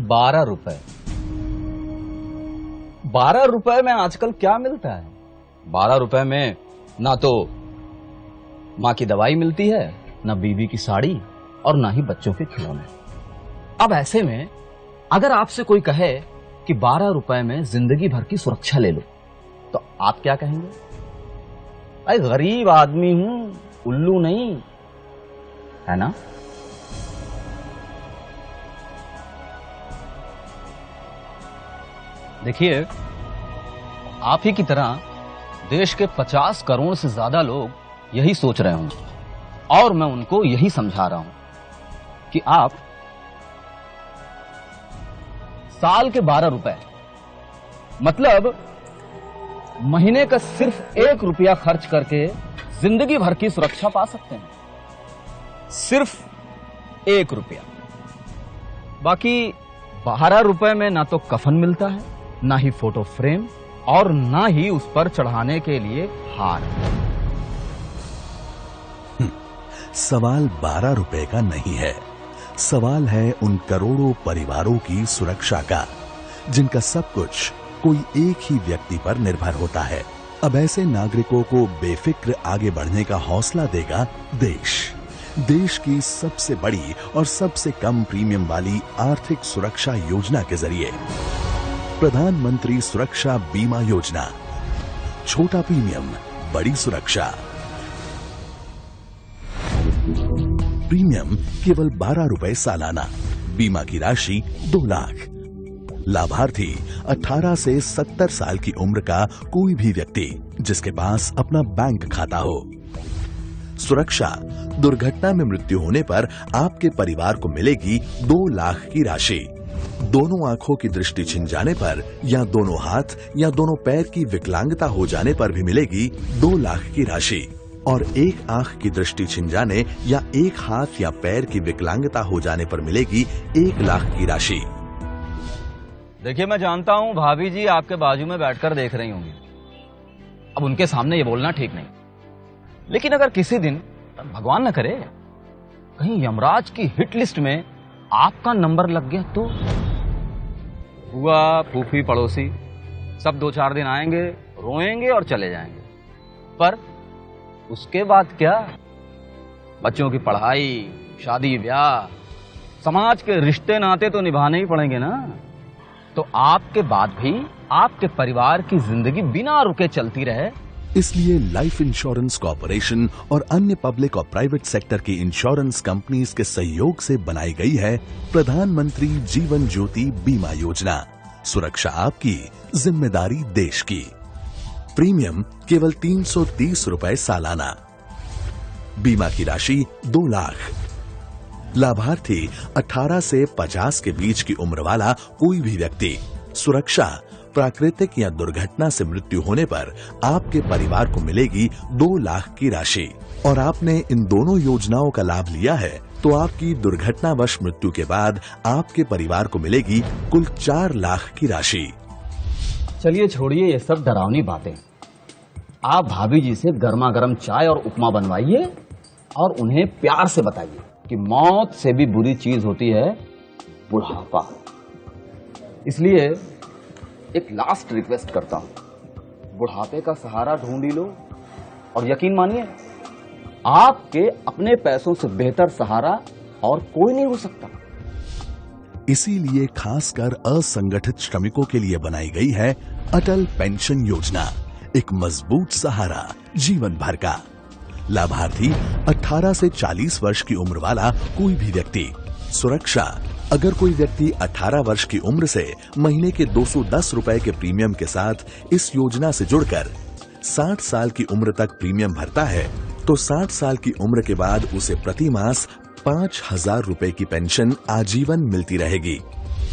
12 रुपए। 12 रुपए में आजकल क्या मिलता है? 12 रुपए में ना तो माँ की दवाई मिलती है, ना बीवी की साड़ी और ना ही बच्चों के खिलौने। अब ऐसे में अगर आपसे कोई कहे कि 12 रुपए में जिंदगी भर की सुरक्षा ले लो, तो आप क्या कहेंगे? भाई गरीब आदमी हूं, उल्लू नहीं, है ना? देखिए, आप ही की तरह देश के 50 करोड़ से ज्यादा लोग यही सोच रहे होंगे और मैं उनको यही समझा रहा हूं कि आप साल के 12 रुपए मतलब महीने का सिर्फ 1 रुपया खर्च करके जिंदगी भर की सुरक्षा पा सकते हैं। सिर्फ 1 रुपया। बाकी 12 रुपए में ना तो कफन मिलता है, ना ही फोटो फ्रेम और ना ही उस पर चढ़ाने के लिए हार। सवाल 12 रुपए का नहीं है, सवाल है उन करोड़ों परिवारों की सुरक्षा का जिनका सब कुछ कोई एक ही व्यक्ति पर निर्भर होता है। अब ऐसे नागरिकों को बेफिक्र आगे बढ़ने का हौसला देगा देश की सबसे बड़ी और सबसे कम प्रीमियम वाली आर्थिक सुरक्षा योजना के जरिए। प्रधानमंत्री सुरक्षा बीमा योजना। छोटा प्रीमियम, बड़ी सुरक्षा। प्रीमियम केवल 12 रुपए सालाना। बीमा की राशि 2 लाख। लाभार्थी 18 से 70 साल की उम्र का कोई भी व्यक्ति जिसके पास अपना बैंक खाता हो। सुरक्षा, दुर्घटना में मृत्यु होने पर आपके परिवार को मिलेगी 2 लाख की राशि। दोनों आंखों की दृष्टि छिन जाने पर या दोनों हाथ या दोनों पैर की विकलांगता हो जाने पर भी मिलेगी 2 लाख की राशि। और एक आंख की दृष्टि छिन जाने या एक हाथ या पैर की विकलांगता हो जाने पर मिलेगी 1 लाख की राशि। देखिए, मैं जानता हूं भाभी जी आपके बाजू में बैठकर देख रही होंगी। अब उनके सामने ये बोलना ठीक नहीं, लेकिन अगर किसी दिन भगवान न करे कहीं यमराज की हिट लिस्ट में आपका नंबर लग गया तो बुआ, फूफी, पड़ोसी सब 2-4 दिन आएंगे, रोएंगे और चले जाएंगे। पर उसके बाद क्या? बच्चों की पढ़ाई, शादी, ब्याह, समाज के रिश्ते नाते तो निभाने ही पड़ेंगे ना। तो आपके बाद भी आपके परिवार की जिंदगी बिना रुके चलती रहे। इसलिए लाइफ इंश्योरेंस कॉर्पोरेशन और अन्य पब्लिक और प्राइवेट सेक्टर की इंश्योरेंस कंपनीज के सहयोग से बनाई गई है प्रधानमंत्री जीवन ज्योति बीमा योजना। सुरक्षा आपकी, जिम्मेदारी देश की। प्रीमियम केवल 330 रुपए सालाना। बीमा की राशि 2 लाख। लाभार्थी 18 से 50 के बीच की उम्र वाला कोई भी व्यक्ति। सुरक्षा, प्राकृतिक या दुर्घटना से मृत्यु होने पर आपके परिवार को मिलेगी 2 लाख की राशि। और आपने इन दोनों योजनाओं का लाभ लिया है तो आपकी दुर्घटनावश मृत्यु के बाद आपके परिवार को मिलेगी कुल 4 लाख की राशि। चलिए छोड़िए ये सब डरावनी बातें। आप भाभी जी से गर्मा गर्म चाय और उपमा बनवाइए और उन्हें प्यार से बताइए कि मौत से भी बुरी चीज होती है बुढ़ापा। इसलिए एक लास्ट रिक्वेस्ट करता हूं, बुढ़ापे का सहारा ढूंढ ही लो और यकीन मानिए आपके अपने पैसों से बेहतर सहारा और कोई नहीं हो सकता। इसीलिए खासकर असंगठित श्रमिकों के लिए बनाई गई है अटल पेंशन योजना। एक मजबूत सहारा जीवन भर का। लाभार्थी 18 से 40 वर्ष की उम्र वाला कोई भी व्यक्ति। सुरक्षा, अगर कोई व्यक्ति 18 वर्ष की उम्र से महीने के 210 रुपए के प्रीमियम के साथ इस योजना से जुड़कर 60 साल की उम्र तक प्रीमियम भरता है तो 60 साल की उम्र के बाद उसे प्रति मास 5,000 रुपए की पेंशन आजीवन मिलती रहेगी।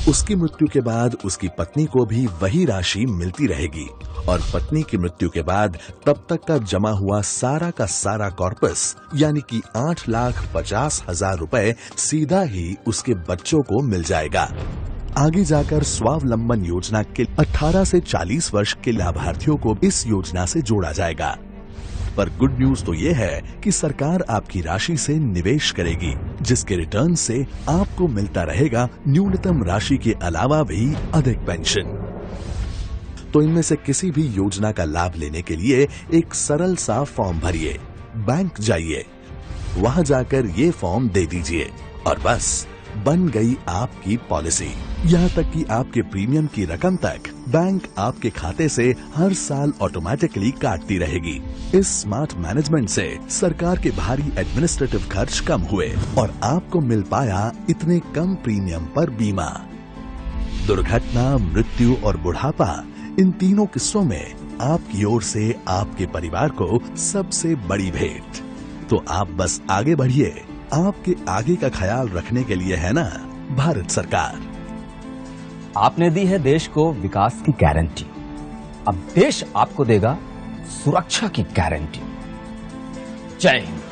उसकी मृत्यु के बाद उसकी पत्नी को भी वही राशि मिलती रहेगी और पत्नी की मृत्यु के बाद तब तक का जमा हुआ सारा का सारा कॉर्पस यानी कि 8,50,000 रुपए सीधा ही उसके बच्चों को मिल जाएगा। आगे जाकर स्वावलंबन योजना के 18 से 40 वर्ष के लाभार्थियों को इस योजना से जोड़ा जाएगा। पर गुड न्यूज तो ये है कि सरकार आपकी राशि से निवेश करेगी, जिसके रिटर्न से आपको मिलता रहेगा न्यूनतम राशि के अलावा भी अधिक पेंशन। तो इनमें से किसी भी योजना का लाभ लेने के लिए एक सरल सा फॉर्म भरिए, बैंक जाइए, वहां जाकर ये फॉर्म दे दीजिए और बस बन गई आपकी पॉलिसी। यहाँ तक कि आपके प्रीमियम की रकम तक बैंक आपके खाते से हर साल ऑटोमेटिकली काटती रहेगी। इस स्मार्ट मैनेजमेंट से सरकार के भारी एडमिनिस्ट्रेटिव खर्च कम हुए और आपको मिल पाया इतने कम प्रीमियम पर बीमा। दुर्घटना, मृत्यु और बुढ़ापा, इन तीनों किस्सों में आपकी ओर से आपके परिवार को सबसे बड़ी भेंट। तो आप बस आगे बढ़िए, आपके आगे का ख्याल रखने के लिए है ना भारत सरकार। आपने दी है देश को विकास की गारंटी, अब देश आपको देगा सुरक्षा की गारंटी। जय हिंद।